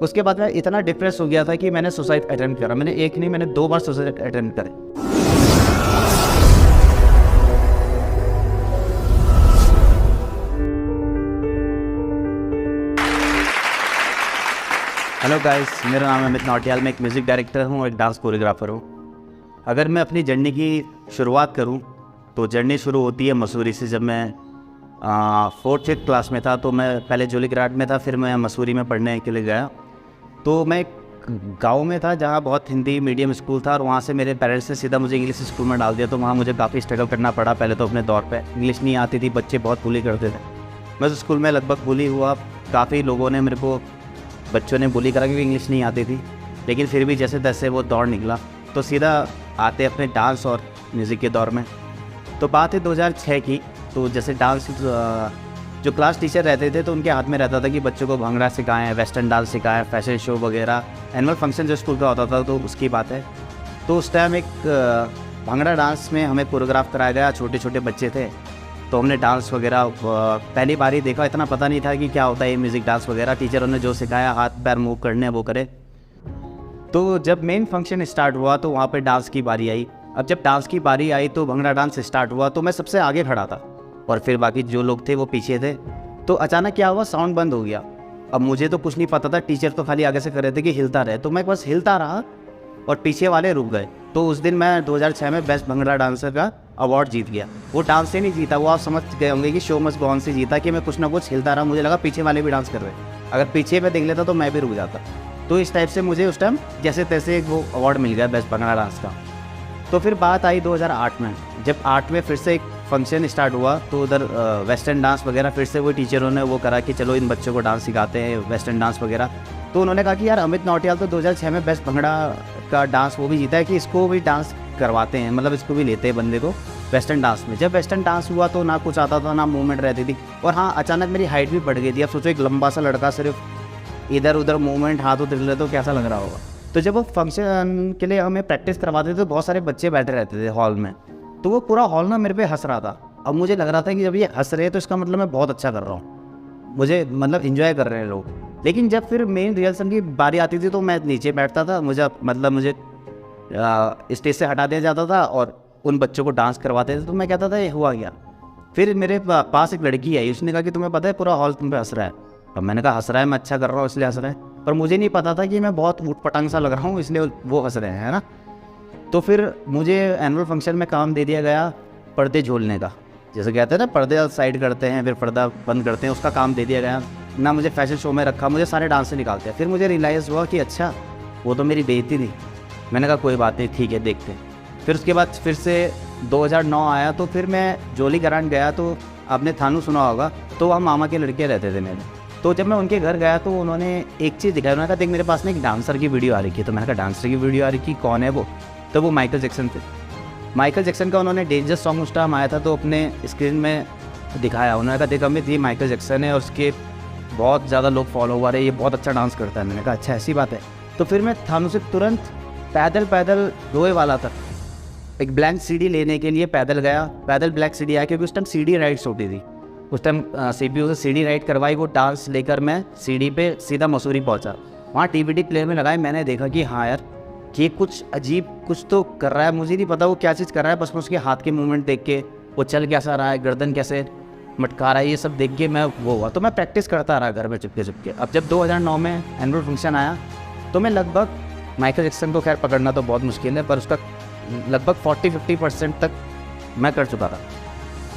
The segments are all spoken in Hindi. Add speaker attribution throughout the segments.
Speaker 1: उसके बाद मैं इतना डिप्रेस हो गया था कि मैंने सुसाइड अटेम्प्ट करा। मैंने एक नहीं, मैंने 2 बार सुसाइड अटेम्प्ट करे। हेलो गाइस, मेरा नाम है अमित नौटियाल। मैं एक म्यूज़िक डायरेक्टर हूँ और एक डांस कोरियोग्राफर हूँ। अगर मैं अपनी जर्नी की शुरुआत करूँ तो जर्नी शुरू होती है मसूरी से। जब मैं 4th-5th क्लास में था तो मैं पहले जोलीग्रांट में था, फिर मैं मसूरी में पढ़ने के लिए गया। तो मैं एक गाँव में था जहाँ बहुत हिंदी मीडियम स्कूल था और वहाँ से मेरे पेरेंट्स ने सीधा मुझे इंग्लिश स्कूल में डाल दिया। तो वहाँ मुझे काफ़ी स्ट्रगल करना पड़ा। पहले तो अपने दौर पे इंग्लिश नहीं आती थी, बच्चे बहुत बुली करते थे। मैं उस स्कूल में लगभग बुली हुआ। काफ़ी लोगों ने मेरे को, बच्चों ने बुली करा क्योंकि इंग्लिश नहीं आती थी, लेकिन फिर भी जैसे तैसे वो दौड़ निकला। तो सीधा आते अपने डांस और म्यूज़िक के दौर में। तो बात है 2006 की। तो जैसे डांस जो क्लास टीचर रहते थे तो उनके हाथ में रहता था कि बच्चों को भंगड़ा सिखाएं, वेस्टर्न डांस सिखाएं, फैशन शो वगैरह। एनुअल फंक्शन जो स्कूल का होता था तो उसकी बात है। तो उस टाइम एक भंगड़ा डांस में हमें कोरियोग्राफ कराया गया। छोटे छोटे बच्चे थे तो हमने डांस वगैरह पहली बार ही देखा। इतना पता नहीं था कि क्या होता है ये म्यूज़िक डांस वगैरह। टीचरों ने जो सिखाया, हाथ पैर मूव करने वो करे। तो जब मेन फंक्शन स्टार्ट हुआ तो वहाँ पे डांस की बारी आई। अब जब डांस की बारी आई तो भंगड़ा डांस स्टार्ट हुआ तो मैं सबसे आगे खड़ा था और फिर बाकी जो लोग थे वो पीछे थे। तो अचानक क्या हुआ, साउंड बंद हो गया। अब मुझे तो कुछ नहीं पता था, टीचर तो खाली आगे से कर रहे थे कि हिलता रहे। तो मैं बस हिलता रहा और पीछे वाले रुक गए। तो उस दिन मैं 2006 में बेस्ट भंगड़ा डांसर का अवार्ड जीत गया। वो डांस से नहीं जीता, वो आप समझ गए होंगे कि शो मस्ट गो ऑन से जीता कि मैं कुछ ना कुछ हिलता रहा। मुझे लगा पीछे वाले भी डांस कर रहे हैं, अगर पीछे पे देख लेता तो मैं भी रुक जाता। तो इस टाइप से मुझे उस टाइम जैसे तैसे वो अवार्ड मिल गया बेस्ट भंगड़ा डांस का। तो फिर बात आई 2008 में। जब 8 में फिर से एक फंक्शन स्टार्ट हुआ तो उधर वेस्टर्न डांस वगैरह फिर से वो टीचरों ने वो करा कि चलो इन बच्चों को डांस सिखाते हैं, वेस्टर्न डांस वगैरह। तो उन्होंने कहा कि यार अमित नौटियाल तो 2006 में बेस्ट भंगड़ा का डांस वो भी जीता है, कि इसको भी डांस करवाते हैं, मतलब इसको भी लेते हैं बंदे को वेस्टर्न डांस में। जब वेस्टर्न डांस हुआ तो ना कुछ आता था, ना मूवमेंट रहती थी। और हाँ, अचानक मेरी हाइट भी बढ़ गई थी। अब सोचो एक लंबा सा लड़का सिर्फ इधर उधर मूवमेंट हाथ उतर ले तो कैसा लग रहा होगा। तो जब वो फंक्शन के लिए हमें प्रैक्टिस करवाते थे तो बहुत सारे बच्चे बैठे रहते थे हॉल में। तो वो पूरा हॉल ना मेरे पे हंस रहा था। अब मुझे लग रहा था कि जब ये हंस रहे हैं तो इसका मतलब मैं बहुत अच्छा कर रहा हूँ, मुझे मतलब इन्जॉय कर रहे हैं लोग। लेकिन जब फिर मेन रिहर्सल की बारी आती थी तो मैं नीचे बैठता था। मुझे स्टेज से हटा दिया जाता था और उन बच्चों को डांस करवाते थे। तो मैं कहता था ये हुआ गया। फिर मेरे पास एक लड़की आई, उसने कहा कि तुम्हें पता है पूरा हॉल तुम पे हंस रहा है। अब मैंने कहा हंस रहा है, मैं अच्छा कर रहा हूँ इसलिए हंस रहा है। पर मुझे नहीं पता था कि मैं बहुत ऊट पटांग सा लग रहा हूँ इसलिए वो हंस रहे हैं, है ना। तो फिर मुझे एनुअल फंक्शन में काम दे दिया गया पर्दे झोलने का। जैसे कहते हैं ना, पर्दे साइड करते हैं फिर पर्दा बंद करते हैं, उसका काम दे दिया गया ना। मुझे फैशन शो में रखा, मुझे सारे डांस से निकालते हैं। फिर मुझे रियलाइज़ हुआ कि अच्छा वो तो मेरी बेइज्जती थी। मैंने कहा कोई बात नहीं, ठीक है देखते हैं। फिर उसके बाद फिर से 2009 आया तो फिर मैं जोलीग्रांट गया। तो आपने थानू सुना होगा, तो वहाँ मामा के लड़के रहते थे मेरे। तो जब मैं उनके घर गया तो उन्होंने एक चीज़ दिखाई। उन्होंने कहा देख मेरे पास ना एक डांसर की वीडियो आ रही है। तो मैंने कहा डांसर की वीडियो आ रही है, कौन है वो? तो वो माइकल जैक्सन थे। माइकल जैक्सन का उन्होंने डेंजरस सॉन्ग उस टाइम आया था तो अपने स्क्रीन में दिखाया। उन्होंने कहा देख अमित ये माइकल जैक्सन है और उसके बहुत ज़्यादा लोग फॉलोवर है, ये बहुत अच्छा डांस करता है। मैंने कहा अच्छा ऐसी बात है। तो फिर मैं थानू से तुरंत पैदल रोए वाला था, एक ब्लैंक सीडी लेने के लिए पैदल गया। पैदल ब्लैक सीडी आया क्योंकि उस टाइम सीडी राइड्स होती थी। उस टाइम CPU से सीडी राइड करवाई, वो डांस लेकर मैं सीडी पे सीधा मसूरी पहुंचा। वहाँ DVD प्लेयर में लगाए। मैंने देखा कि हाँ यार ये कुछ अजीब कुछ तो कर रहा है, मुझे नहीं पता वो क्या चीज़ कर रहा है। बस मैं उसके हाथ के मूवमेंट देख के, वो चल कैसा रहा है, गर्दन कैसे मटका रहा है, ये सब देख के मैं वो हुआ। तो मैं प्रैक्टिस करता रहा घर में चुपके चुपके। अब जब 2009 में एनुअल फंक्शन आया तो मैं लगभग माइकल जैक्सन को खैर पकड़ना तो बहुत मुश्किल है, पर उसका लगभग 40-50% तक मैं कर चुका था।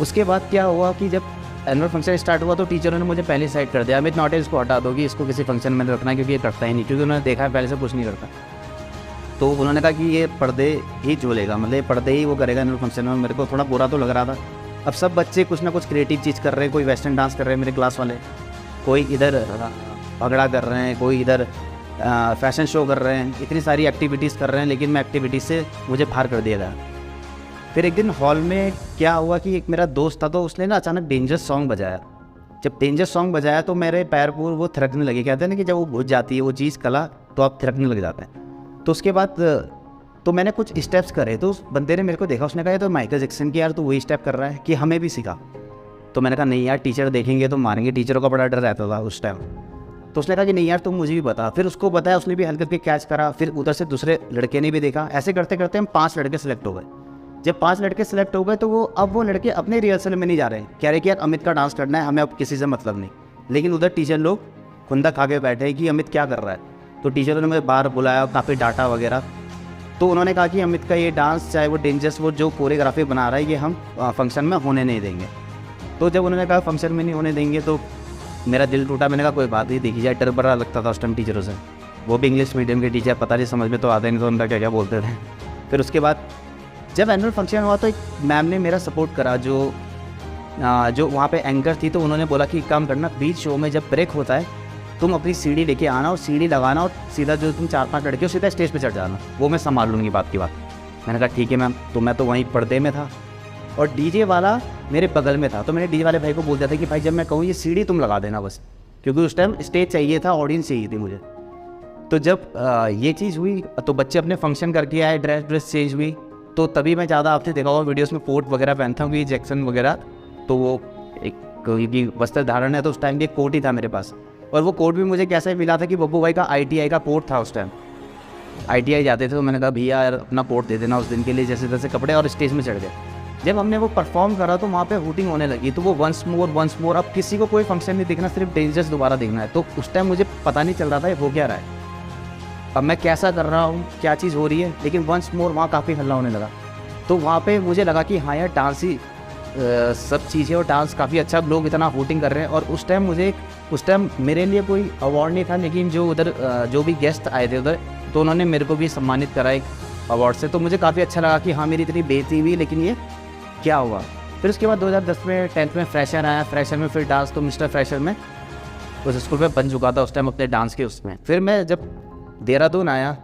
Speaker 1: उसके बाद क्या हुआ कि जब एनुअल फंक्शन स्टार्ट हुआ तो टीचरों ने मुझे पहले साइड कर दिया, अमित नौटियाल इसको हटा दोगी, इसको किसी फंक्शन में रखना है क्योंकि ये करता ही नहीं, क्योंकि उन्होंने देखा है पहले से कुछ नहीं करता। तो उन्होंने कहा कि ये पर्दे ही झूलेगा, मतलब ये पर्दे ही वो करेगा एनुअल फंक्शन में। मेरे को थोड़ा बुरा तो लग रहा था। अब सब बच्चे कुछ ना कुछ क्रिएटिव चीज़ कर रहे हैं, कोई वेस्टर्न डांस कर रहे हैं मेरे क्लास वाले, कोई इधर भंगड़ा कर रहे हैं, कोई इधर फैशन शो कर रहे हैं, इतनी सारी एक्टिविटीज़ कर रहे हैं। लेकिन मैं एक्टिविटीज़ से मुझे बाहर कर दिया गया। फिर एक दिन हॉल में क्या हुआ कि एक मेरा दोस्त था तो उसने ना अचानक डेंजरस सॉन्ग बजाया। जब डेंजरस सॉन्ग बजाया तो मेरे पैर पूर वो थिरकने लगे। कहते हैं ना कि जब वो घुस जाती है वो चीज़ कला तो आप थिरकने लग जाते हैं। तो उसके बाद तो मैंने कुछ स्टेप्स करे तो उस बंदे ने मेरे को देखा, उसने कहा तो माइकल जैक्सन की यार तो वही स्टेप कर रहा है कि हमें भी सिखा। तो मैंने कहा नहीं यार टीचर देखेंगे तो मारेंगे, टीचरों का बड़ा डर रहता था उस टाइम। तो उसने कहा कि नहीं यार तुम मुझे भी बता। फिर उसको बताया, उसने भी हल्के हल्के कैच करा, फिर उधर से दूसरे लड़के ने भी देखा। ऐसे करते करते हम 5 लड़के सेलेक्ट हो गए। जब 5 लड़के सेलेक्ट हो गए तो वो लड़के अपने रिहर्सल में नहीं जा रहे हैं, कह रहे कि यार अमित का डांस करना है, हमें अब किसी से मतलब नहीं। लेकिन उधर टीचर लोग खुंदा खा के बैठे कि अमित क्या कर रहा है। तो टीचरों ने मुझे बाहर बुलाया, काफ़ी डांटा वगैरह। तो उन्होंने कहा कि अमित का ये डांस, चाहे वो डेंजरस, वो जो कोरियोग्राफी बना रहा है, ये हम फंक्शन में होने नहीं देंगे। तो जब उन्होंने कहा फंक्शन में नहीं होने देंगे तो मेरा दिल टूटा। मैंने कहा कोई बात नहीं, देखी जाए। डर बड़ा लगता था उस टाइम टीचरों से, वो भी इंग्लिश मीडियम के टीचर, पता नहीं समझ में तो आता नहीं तो उनका क्या क्या बोलते थे। फिर उसके बाद जब एनुअल फंक्शन हुआ तो एक मैम ने मेरा सपोर्ट करा, जो वहाँ पे एंकर थी। तो उन्होंने बोला कि काम करना, बीच शो में जब ब्रेक होता है तुम अपनी सीढ़ी लेके आना और सीढ़ी लगाना और सीधा जो तुम 4-5 लड़के हो सीधा स्टेज पे चढ़ जाना, वो मैं संभाल लूँगी बात की बात। मैंने कहा ठीक है मैम। तो मैं तो वहीं पर्दे में था और डीजे वाला मेरे बगल में था। तो मैंने डीजे वाले भाई को बोल दिया था कि भाई जब मैं कहूँ ये सीढ़ी तुम लगा देना बस, क्योंकि उस टाइम स्टेज चाहिए था, ऑडियंस चाहिए थी मुझे। तो जब ये चीज़ हुई तो बच्चे अपने फंक्शन करके आए, ड्रेस चेंज हुई। तो तभी मैं ज़्यादा आपने देखा होगा वीडियोस में कोट वगैरह पहनता हूँ कि जैक्सन वगैरह। तो वो एक क्योंकि वस्त्र धारण है तो उस टाइम भी एक कोट ही था मेरे पास। और वो कोट भी मुझे कैसे मिला था कि बब्बू भाई का ITI का कोट था उस टाइम। ITI जाते थे तो मैंने कहा भैया यार अपना कोट दे देना उस दिन के लिए, जैसे तैसे कपड़े, और स्टेज में चढ़ गए। जब हमने वो परफॉर्म करा तो वहाँ पे हूटिंग होने लगी। तो वो वंस मोर, अब किसी को कोई फंक्शन नहीं देखना, सिर्फ डेंजरस दोबारा देखना है। तो उस टाइम मुझे पता नहीं चल रहा था ये हो क्या रहा है, अब मैं कैसा कर रहा हूँ, क्या चीज़ हो रही है। लेकिन वंस मोर वहाँ काफ़ी हल्ला होने लगा। तो वहाँ पे मुझे लगा कि हाँ यार डांस ही सब चीज़ है और डांस काफ़ी अच्छा, लोग इतना वोटिंग कर रहे हैं। और उस टाइम मेरे लिए कोई अवार्ड नहीं था, लेकिन जो उधर जो भी गेस्ट आए थे उधर, तो उन्होंने मेरे को भी सम्मानित करा एक अवार्ड से। तो मुझे काफ़ी अच्छा लगा कि हाँ मेरी इतनी बेइज्जती हुई, लेकिन ये क्या हुआ। फिर उसके बाद 2010 में 10th में फ्रेशर आया। फ्रेशर में फिर डांस तो मिस्टर फ्रेशर में उस स्कूल में बन चुका था उस टाइम अपने डांस के उसमें। फिर मैं जब देहरादून आया,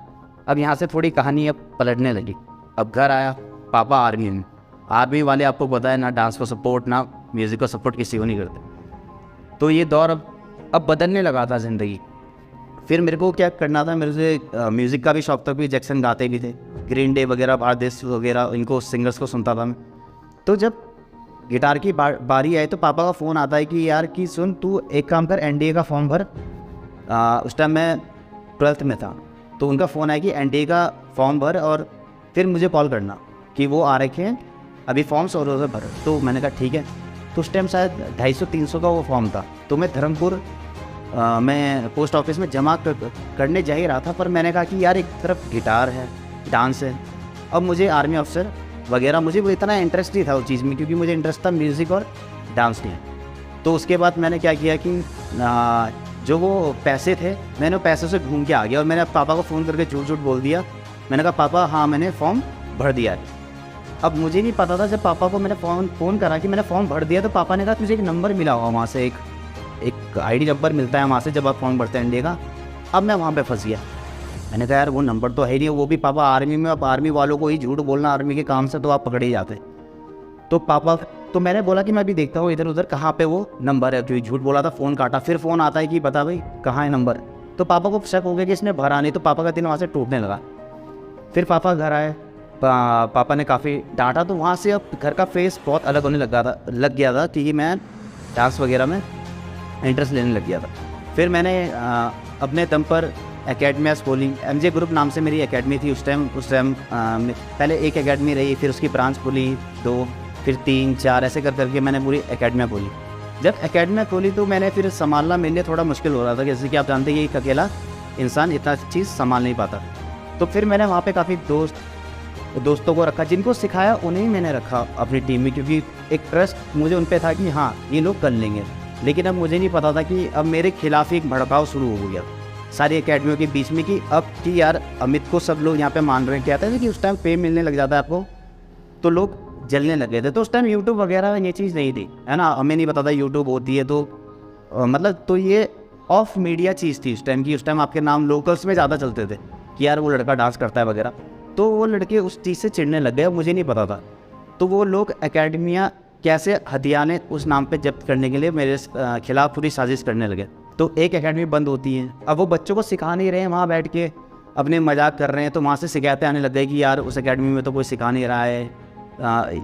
Speaker 1: अब यहाँ से थोड़ी कहानी अब पलटने लगी। अब घर आया, पापा आर्मी में। आर्मी वाले आपको पता है ना डांस को सपोर्ट ना म्यूज़िक को सपोर्ट किसी को नहीं करते। तो ये दौर अब बदलने लगा था ज़िंदगी। फिर मेरे को क्या करना था, मेरे से म्यूज़िक का भी शौक था, भी जैक्सन गाते भी थे, ग्रीन डे वगैरह, भारत देश वगैरह, इनको सिंगर्स को सुनता था मैं। तो जब गिटार की बारी आई तो पापा का फ़ोन आता है कि यार कि सुन तू एक काम कर, NDA का फॉर्म भर। उस टाइम मैं 12th में था। तो उनका फ़ोन आया कि NDA का फॉर्म भर और फिर मुझे कॉल करना कि वो आ रखे हैं अभी फॉर्म्स और उधर भर। तो मैंने कहा ठीक है। तो उस टाइम शायद 250-300 का वो फॉर्म था। तो मैं धर्मपुर मैं पोस्ट ऑफिस में जमा करने जा ही रहा था। पर मैंने कहा कि यार एक तरफ गिटार है, डांस है, अब मुझे आर्मी अफसर वगैरह, मुझे वो इतना इंटरेस्ट नहीं था उस चीज़ में, क्योंकि मुझे इंटरेस्ट था म्यूज़िक और डांस में। तो उसके बाद मैंने क्या किया कि जो वो पैसे थे मैंने पैसे से घूम के आ गया और मैंने पापा को फ़ोन करके झूठ बोल दिया। मैंने कहा पापा हाँ मैंने फॉर्म भर दिया है। अब मुझे नहीं पता था, जब पापा को मैंने फ़ोन करा कि मैंने फॉर्म भर दिया तो पापा ने कहा तुझे एक नंबर मिला होगा वहाँ से, एक ID नंबर मिलता है वहाँ से जब आप फॉर्म भरते हैं NDA का। अब मैं वहाँ पे फंस गया। मैंने कहा यार वो नंबर तो है ही नहीं, वो भी पापा आर्मी में, अब आर्मी वालों को ही झूठ बोलना आर्मी के काम से तो आप पकड़े ही जाते। तो मैंने बोला कि मैं भी देखता हूँ इधर उधर कहाँ पे वो नंबर है, क्योंकि झूठ बोला था। फ़ोन काटा, फिर फ़ोन आता है कि बता भाई कहाँ है नंबर। तो पापा को शक हो गया कि इसने भरा नहीं, तो पापा का दिल वहाँ से टूटने लगा। फिर पापा घर आए, पापा ने काफ़ी डांटा। तो वहाँ से अब घर का फेस बहुत अलग होने लग गया था कि मैं डांस वगैरह में इंटरेस्ट लेने लग गया था। फिर मैंने अपने दम पर एकेडमियाँ खोली। MJ ग्रुप नाम से मेरी एकेडमी थी उस टाइम। पहले एक एकेडमी रही, फिर उसकी ब्रांच खोली 2, फिर 3, 4 ऐसे करके मैंने पूरी एकेडमियाँ खोली। जब एकेडमियाँ खोली तो मैंने फिर संभालना मेरे लिए थोड़ा मुश्किल हो रहा था, जैसे कि आप जानते हैं कि एक अकेला इंसान इतना चीज़ संभाल नहीं पाता। तो फिर मैंने वहाँ पे काफ़ी दोस्तों को रखा, जिनको सिखाया उन्हें ही मैंने रखा अपनी टीम में, क्योंकि एक ट्रस्ट मुझे उन पर था कि हाँ ये लोग कर लेंगे। लेकिन अब मुझे नहीं पता था कि अब मेरे खिलाफ एक भड़काव शुरू हो गया सारी एकेडमियों के बीच में कि अब कि यार अमित को सब लोग यहाँ पे मान रहे हैं। कहते हैं कि उस टाइम पे मिलने लग जाता है आपको, तो लोग जलने लगे थे। तो उस टाइम यूट्यूब वगैरह ये चीज़ नहीं थी, है ना, हमें नहीं पता था यूट्यूब होती है। तो मतलब तो ये ऑफ मीडिया चीज़ थी उस टाइम की। उस टाइम आपके नाम लोकल्स में ज़्यादा चलते थे कि यार वो लड़का डांस करता है वगैरह। तो वो लड़के उस चीज़ से चिढ़ने लग गए, मुझे नहीं पता था। तो वो लोग एकेडमियाँ कैसे हथियाने उस नाम पे जब्त करने के लिए मेरे खिलाफ पूरी साजिश करने लगे। तो एक एकेडमी बंद होती है, अब वो बच्चों को सिखा नहीं रहे हैं, वहाँ बैठ के अपने मजाक कर रहे हैं। तो वहाँ से शिकायतें आने लग गई कि यार उस एकेडमी में तो कोई सिखा नहीं रहा है,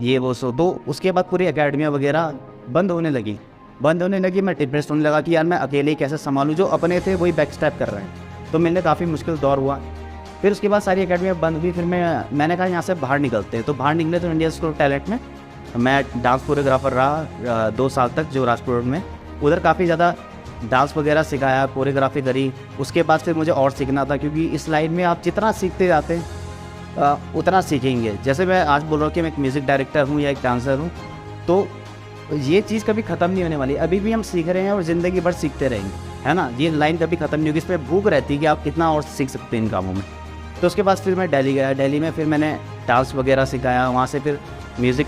Speaker 1: ये वो सो। तो उसके बाद पूरी एकेडमियाँ वगैरह बंद होने लगी। बंद होने लगी, मैं डिप्रेस होने लगा कि यार मैं अकेले कैसे संभालूँ, जो अपने थे वही बैक स्टेप कर रहे हैं। तो मेरे लिए काफ़ी मुश्किल दौर हुआ। फिर उसके बाद सारी अकेडमी बंद हुई। फिर मैंने कहा यहाँ से बाहर निकलते हैं। तो बाहर निकले तो इंडिया स्कूल ऑफ टैलेंट में मैं डांस कोरियोग्राफर रहा 2 साल तक, जो राजपुर में। उधर काफ़ी ज़्यादा डांस वगैरह सिखाया, कोरियोग्राफी करी। उसके बाद फिर मुझे और सीखना था, क्योंकि इस लाइन में आप जितना सीखते जाते हैं उतना सीखेंगे। जैसे मैं आज बोल रहा हूँ कि मैं एक म्यूज़िक डायरेक्टर हूँ या एक डांसर हूँ, तो ये चीज़ कभी ख़त्म नहीं होने वाली। अभी भी हम सीख रहे हैं और ज़िंदगी भर सीखते रहेंगे, है ना। ये लाइन कभी ख़त्म नहीं होगी, इस पर भूख रहती है कि आप कितना और सीख सकते हैं इन कामों में। तो उसके बाद फिर मैं दिल्ली गया। दिल्ली में फिर मैंने डांस वगैरह सिखाया, वहाँ से फिर म्यूज़िक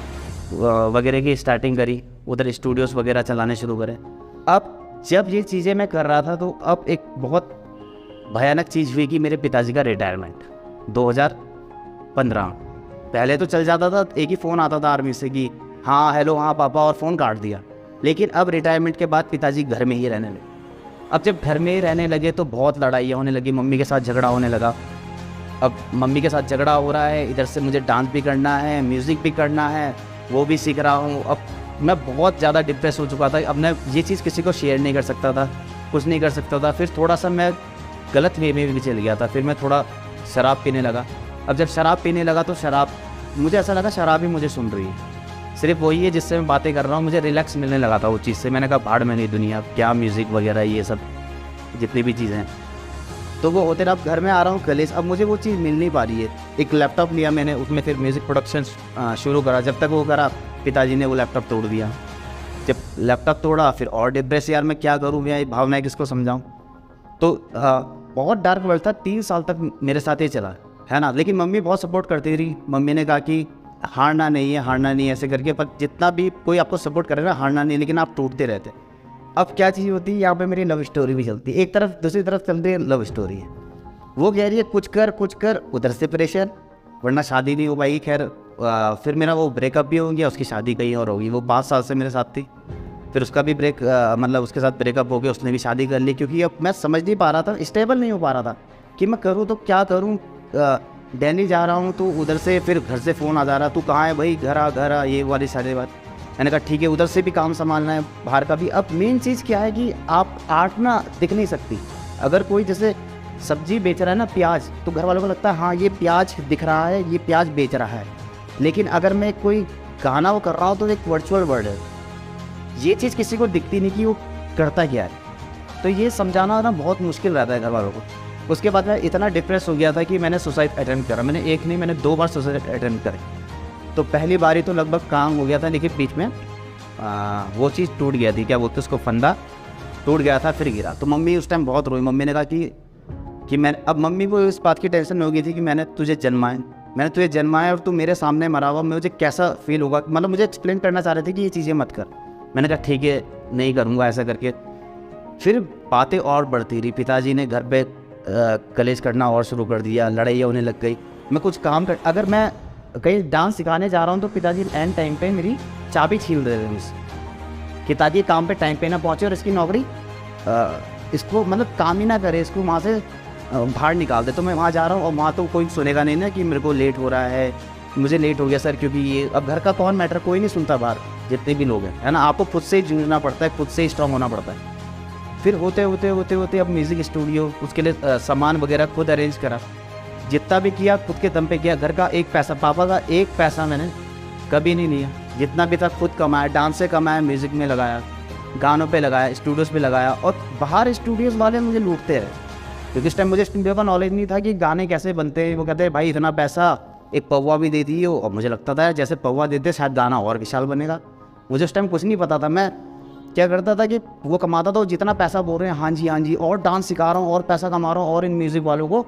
Speaker 1: वगैरह की स्टार्टिंग करी, उधर स्टूडियोज़ वगैरह चलाने शुरू करे। अब जब ये चीज़ें मैं कर रहा था, तो अब एक बहुत भयानक चीज़ हुई कि मेरे पिताजी का रिटायरमेंट 2015। पहले तो चल जाता था, एक ही फ़ोन आता था आर्मी से कि हाँ हेलो हाँ पापा, और फ़ोन काट दिया। लेकिन अब रिटायरमेंट के बाद पिताजी घर में ही रहने लगे। अब जब घर में ही रहने लगे तो बहुत लड़ाइयाँ होने लगी, मम्मी के साथ झगड़ा होने लगा। अब मम्मी के साथ झगड़ा हो रहा है, इधर से मुझे डांस भी करना है, म्यूज़िक भी करना है, वो भी सीख रहा हूँ। अब मैं बहुत ज़्यादा डिप्रेस हो चुका था। अब मैं ये चीज़ किसी को शेयर नहीं कर सकता था, कुछ नहीं कर सकता था। फिर थोड़ा सा मैं गलत वे में भी चल गया था। फिर मैं थोड़ा शराब पीने लगा। अब जब शराब पीने लगा तो मुझे ऐसा लगा शराब ही मुझे सुन रही है, सिर्फ वही है जिससे मैं बातें कर रहा हूँ। मुझे रिलैक्स मिलने लगा था उस चीज़ से। मैंने कहा भाड़ में नहीं दुनिया, क्या म्यूज़िक वगैरह ये सब जितनी भी चीज़ें हैं। तो वो होते रहा। अब घर में आ रहा हूँ कॉलेज, अब मुझे वो चीज़ मिल नहीं पा रही है। एक लैपटॉप लिया मैंने, उसमें फिर म्यूज़िक प्रोडक्शन शुरू करा। जब तक वो करा, पिताजी ने वो लैपटॉप तोड़ दिया। जब लैपटॉप तोड़ा फिर और डिप्रेस, यार मैं क्या करूँ, मैं भावनाएं किसको समझाऊँ। तो बहुत डार्क वर्ल्ड था। 3 साल तक मेरे साथ ही चला, है ना। लेकिन मम्मी बहुत सपोर्ट करती रही। मम्मी ने कहा कि हारना नहीं है, हारना नहीं है, ऐसे करके। पर जितना भी कोई आपको सपोर्ट करेगा, हारना नहीं, लेकिन आप टूटते रहते। अब क्या चीज़ होती है, यहाँ पे मेरी लव स्टोरी भी चलती है। एक तरफ, दूसरी तरफ चल रही है लव स्टोरी है। वो कह रही है कुछ कर, उधर से प्रेशर, वरना शादी नहीं हो पाएगी। खैर फिर मेरा वो ब्रेकअप भी हो गया, उसकी शादी कहीं और होगी। वो 5 साल से मेरे साथ थी, फिर उसका भी मतलब उसके साथ ब्रेकअप हो गया, उसने भी शादी कर ली। क्योंकि अब मैं समझ नहीं पा रहा था, स्टेबल नहीं हो पा रहा था कि मैं करूँ तो क्या करूँ। दिल्ली जा रहा हूँ तो उधर से फिर घर से फ़ोन आ जा रहा, तू कहाँ है भाई, घर आ, ये वाली सारी बात। मैंने कहा ठीक है, उधर से भी काम संभालना है, बाहर का भी। अब मेन चीज़ क्या है कि आप आर्ट ना दिख नहीं सकती। अगर कोई जैसे सब्जी बेच रहा है ना, प्याज, तो घर वालों को लगता है हाँ ये प्याज दिख रहा है, ये प्याज बेच रहा है। लेकिन अगर मैं कोई गाना वो कर रहा हूँ तो एक वर्चुअल वर्ड है, ये चीज़ किसी को दिखती नहीं कि वो करता क्या है। तो ये समझाना ना बहुत मुश्किल रहता है घर वालों को। उसके बाद मैं इतना डिप्रेस हो गया था कि मैंने सुसाइड अटेम्प्ट करा। मैंने एक नहीं, मैंने 2 बार सुसाइड अटेम्प्ट करे। तो पहली बारी तो लगभग काम हो गया था, लेकिन बीच में वो चीज़ टूट गया थी, क्या बोलते उसको, फंदा टूट गया था, फिर गिरा। तो मम्मी उस टाइम बहुत रोई। मम्मी ने कहा कि अब मम्मी को इस बात की टेंशन हो गई थी कि मैंने तुझे जन्माया और तू मेरे सामने मरा हुआ, मुझे कैसा फील होगा। मतलब मुझे एक्सप्लेन करना चाह रहे थे कि ये चीज़ें मत कर। मैंने कहा ठीक है, नहीं करूँगा ऐसा करके। फिर बातें और बढ़ती रही। पिताजी ने घर पे कलेश करना और शुरू कर दिया, लड़ाई होने लग गई। मैं कुछ काम कर, अगर मैं कहीं डांस सिखाने जा रहा हूँ तो पिताजी एंड टाइम पे मेरी चाबी छीन रहे थे मुझसे। पिताजी काम पे टाइम पे ना पहुँचे और इसकी नौकरी इसको मतलब काम ही ना करे, इसको वहाँ से बाहर निकाल दे। तो मैं वहाँ जा रहा हूँ और वहाँ तो कोई सुनेगा नहीं ना कि मेरे को लेट हो रहा है, मुझे लेट हो गया सर, क्योंकि ये अब घर का कौन मैटर, कोई नहीं सुनता बाहर, जितने भी लोग हैं, है ना। आपको खुद से ही जूझना पड़ता है, खुद से ही स्ट्रांग होना पड़ता है। फिर होते होते अब म्यूज़िक स्टूडियो, उसके लिए सामान वगैरह खुद अरेंज करा। जितना भी किया खुद के दम पे किया। घर का एक पैसा, पापा का एक पैसा मैंने कभी नहीं लिया। जितना भी था खुद कमाया, डांस से कमाया, म्यूज़िक में लगाया, गानों पे लगाया, स्टूडियोज़ पे लगाया। और बाहर स्टूडियोज़ वाले मुझे लूटते रहे, क्योंकि इस टाइम मुझे स्टूडियो का नॉलेज नहीं था कि गाने कैसे बनते हैं। वो कहते हैं भाई इतना पैसा, एक पौवा भी दे दिए। और मुझे लगता था जैसे पौवा देते शायद गाना और विशाल बनेगा। मुझे उस टाइम कुछ नहीं पता था। मैं क्या करता था कि वो कमाता था, जितना पैसा बोल रहे हैं हाँ जी, और डांस सिखा रहा हूँ और पैसा कमा रहा हूँ, और इन म्यूज़िक वालों को,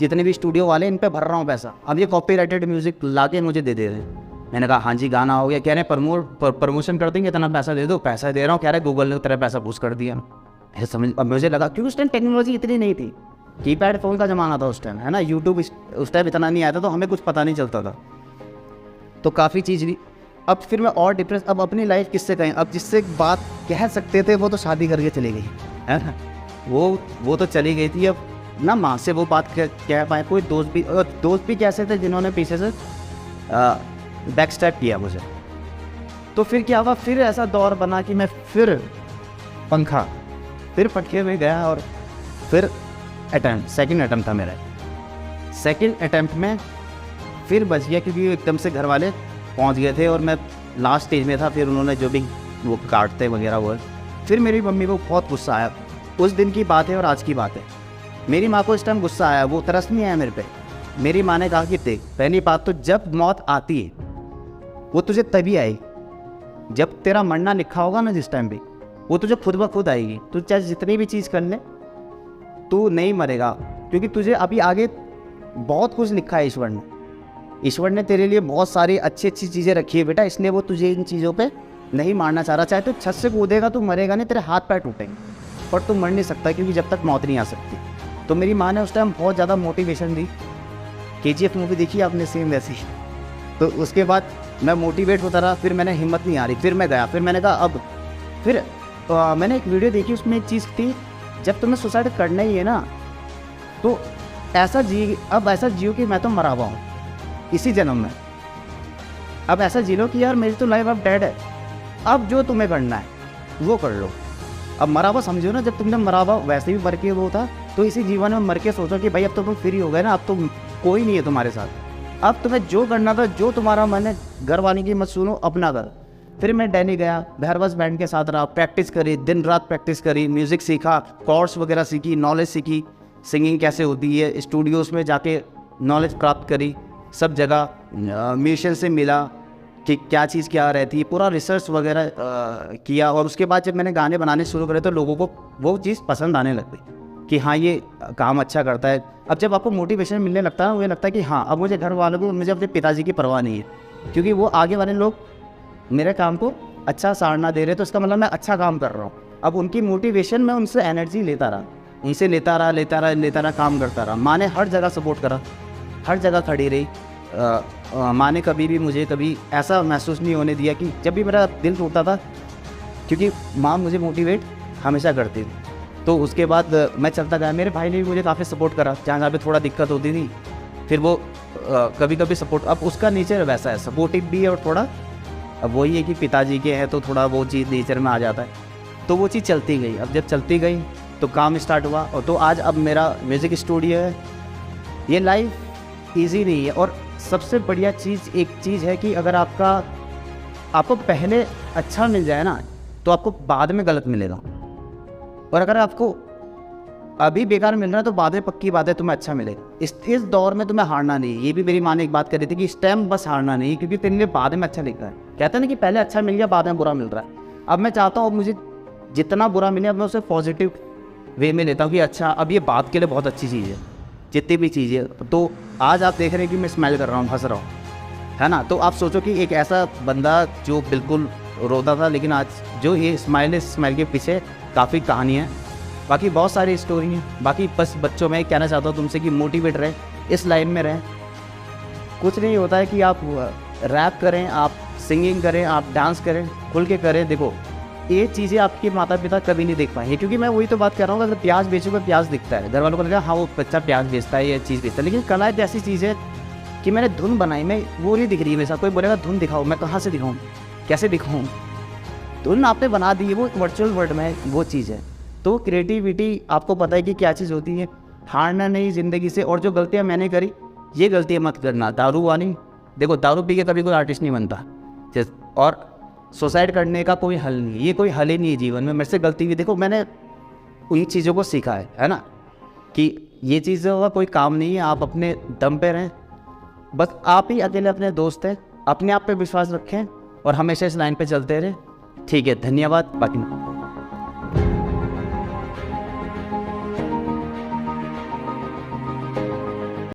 Speaker 1: जितने भी स्टूडियो वाले, इन पे भर रहा हूँ पैसा। अब ये कॉपीराइटेड म्यूज़िक ला के मुझे दे रहे हैं। मैंने कहा हाँ जी गाना हो गया। कह रहे हैं प्रमोशन कर देंगे, इतना पैसा दे दो। पैसा दे रहा हूँ, कह रहे गूगल ने तेरा पैसा घूस कर दिया। समझ, अब मुझे लगा क्योंकि उस टाइम टेक्नोलॉजी इतनी नहीं थी, कीपैड फ़ोन का ज़माना था उस टाइम, है ना। यूट्यूब उस टाइम इतना नहीं आया था, तो हमें कुछ पता नहीं चलता था। तो काफ़ी चीज़ ली। अब फिर मैं और डिप्रेस। अब अपनी लाइफ किससे कहें, अब जिससे बात कह सकते थे वो तो शादी करके चली गई, है ना। वो तो चली गई थी। अब ना माँ से वो बात कह पाए। कोई दोस्त भी कैसे थे जिन्होंने पीछे से बैक स्टेप किया मुझे। तो फिर क्या हुआ, फिर ऐसा दौर बना कि मैं फिर पंखा, फिर पटके में गया और फिर सेकंड अटैम्प्ट था मेरा। सेकंड अटैम्प्ट में फिर बच गया क्योंकि एकदम से घर वाले पहुंच गए थे और मैं लास्ट स्टेज में था। फिर उन्होंने जो भी वो काटते वगैरह वो, फिर मेरी मम्मी को बहुत गुस्सा आया। उस दिन की बात है और आज की बात है। मेरी माँ को इस टाइम गुस्सा आया, वो तरस नहीं आया मेरे पे। मेरी माँ ने कहा कि देख, पहली बात तो जब मौत आती है वो तुझे तभी आएगी जब तेरा मरना लिखा होगा ना, जिस टाइम पे वो तुझे खुद ब खुद आएगी। तू चाहे जितनी भी चीज़ कर ले, तू नहीं मरेगा, क्योंकि तुझे अभी आगे बहुत कुछ लिखा है ईश्वर ने। ईश्वर ने तेरे लिए बहुत सारी अच्छी अच्छी चीज़ें रखी है बेटा, इसलिए वो तुझे इन चीज़ों पे नहीं मारना चाह रहा। चाहे तो छत से कूदेगा, तू मरेगा नहीं, तेरे हाथ पैर टूटेंगे, पर तू मर नहीं सकता क्योंकि जब तक मौत नहीं आ सकती। तो मेरी माँ ने उस टाइम बहुत ज़्यादा मोटिवेशन दी। KGF मूवी देखी आपने, सेम वैसी। तो उसके बाद मैं मोटिवेट होता रहा, फिर मैंने हिम्मत नहीं आ रही, फिर मैं गया, फिर मैंने कहा अब फिर मैंने एक वीडियो देखी, उसमें एक चीज़ थी, जब तुम्हें सुसाइड करना ही है ना तो ऐसा जियो कि मैं तो मरा हुआ हूँ इसी जन्म में। अब ऐसा जी लो कि यार मेरी तो लाइफ अब डेड है, अब जो तुम्हें करना है वो कर लो। अब मरा हुआ समझो ना, जब तुमने मरा हुआ वैसे भी मर के वो था, तो इसी जीवन में मर के सोचो कि भाई अब तो तुम फ्री हो गए ना, अब तो कोई नहीं है तुम्हारे साथ, अब तुम्हें जो करना था, जो तुम्हारा मन है, घर वाले की मत सुनो, अपना कर। फिर मैं दिल्ली गया, भैरवस बैंड के साथ रहा, प्रैक्टिस करी, दिन रात प्रैक्टिस करी, म्यूज़िक सीखा, कोर्स वगैरह सीखी, नॉलेज सीखी, सिंगिंग कैसे होती है, स्टूडियोज़ में जाके नॉलेज प्राप्त करी, सब जगह म्यूजिशियन से मिला कि क्या चीज़ क्या रहती है, पूरा रिसर्च वगैरह किया। और उसके बाद जब मैंने गाने बनाने शुरू करे तो लोगों को वो चीज़ पसंद आने लग गई कि हाँ ये काम अच्छा करता है। अब जब आपको मोटिवेशन मिलने लगता है, मुझे लगता है कि हाँ अब मुझे घर वालों को, मुझे अपने पिताजी की परवाह नहीं है, क्योंकि वो आगे वाले लोग मेरे काम को अच्छा सराहना दे रहे, तो इसका मतलब मैं अच्छा काम कर रहा हूँ। अब उनकी मोटिवेशन में उनसे एनर्जी लेता रहा, उनसे लेता रहा, काम करता रहा। माँ ने हर जगह सपोर्ट करा, हर जगह खड़ी रही। माँ ने कभी भी मुझे कभी ऐसा महसूस नहीं होने दिया कि जब भी मेरा दिल टूटता था, क्योंकि माँ मुझे मोटिवेट हमेशा करती थी। तो उसके बाद मैं चलता गया, मेरे भाई ने भी मुझे काफ़ी सपोर्ट करा, जहाँ पे थोड़ा दिक्कत होती थी फिर वो कभी कभी सपोर्ट, अब उसका नेचर वैसा है, सपोर्टिव भी है और थोड़ा, अब वही है कि पिताजी के हैं तो थोड़ा वो चीज़ नेचर में आ जाता है। तो वो चीज़ चलती गई। अब जब चलती गई तो काम स्टार्ट हुआ, और तो आज अब मेरा म्यूज़िक स्टूडियो है। ये लाइफ ईजी नहीं है, और सबसे बढ़िया चीज़ एक चीज़ है कि अगर आपको पहले अच्छा मिल जाए ना, तो आपको बाद में गलत मिलेगा, और अगर आपको अभी बेकार मिल रहा है तो बाद में पक्की बात है तुम्हें अच्छा मिलेगा। इस दौर में तुम्हें हारना नहीं। ये भी मेरी माँ ने एक बात करी थी कि इस टाइम बस हारना नहीं, क्योंकि तेरे लिए बाद में अच्छा लिख रहा है। कहते हैं ना कि पहले अच्छा मिल गया, बाद में बुरा मिल रहा है। अब मैं चाहता हूँ मुझे जितना बुरा मिले, अब मैं उसे पॉजिटिव वे में लेता हूँ कि अच्छा अब ये बात के लिए बहुत अच्छी चीज़ है, जितनी भी चीज़ें। तो आज आप देख रहे हैं कि मैं स्माइल कर रहा हूँ, हंस रहा हूँ, है ना। तो आप सोचो कि एक ऐसा बंदा जो बिल्कुल रोता था, लेकिन आज जो ये स्माइल के पीछे काफ़ी कहानी है, बाकी बहुत सारी स्टोरी हैं। बाकी बस बच्चों में कहना चाहता हूँ तुमसे कि मोटिवेट रहें, इस लाइन में रहें। कुछ नहीं होता है कि आप रैप करें, आप सिंगिंग करें, आप डांस करें, खुल के करें। देखो ये चीज़ें आपके माता पिता कभी नहीं देख पाएंगे, क्योंकि मैं वही तो बात कर रहा हूँ, अगर प्याज बेचोगे प्याज दिखता है, घर वालों को लगा हाँ वो बच्चा प्याज बेचता है, ये चीज़ बेचता है। लेकिन कला एक ऐसी चीज़ है कि मैंने धुन बनाई, मैं वो नहीं दिख रही है मेरे साथ। कोई बोलेगा धुन दिखाओ, मैं कहाँ से दिखाऊँ, कैसे दिखाऊँ? धुन आपने बना दी है, वो वर्चुअल वर्ल्ड में वो चीज़ है। तो क्रिएटिविटी आपको पता है कि क्या चीज़ होती है, हारना नहीं ज़िंदगी से। और जो गलतियाँ मैंने करी, ये गलतियाँ मत करना। दारू वानी, देखो दारू पी के कभी कोई आर्टिस्ट नहीं बनता, और सुसाइड करने का कोई हल नहीं, ये कोई हल ही नहीं है जीवन में। मेरे से गलती हुई, देखो मैंने उन चीज़ों को सीखा है ना, कि ये चीज़ों का कोई काम नहीं है। आप अपने दम पे रहें, बस आप ही अकेले अपने दोस्त हैं। अपने आप पे विश्वास रखें और हमेशा इस लाइन पे चलते रहें। ठीक है, धन्यवाद। बाकी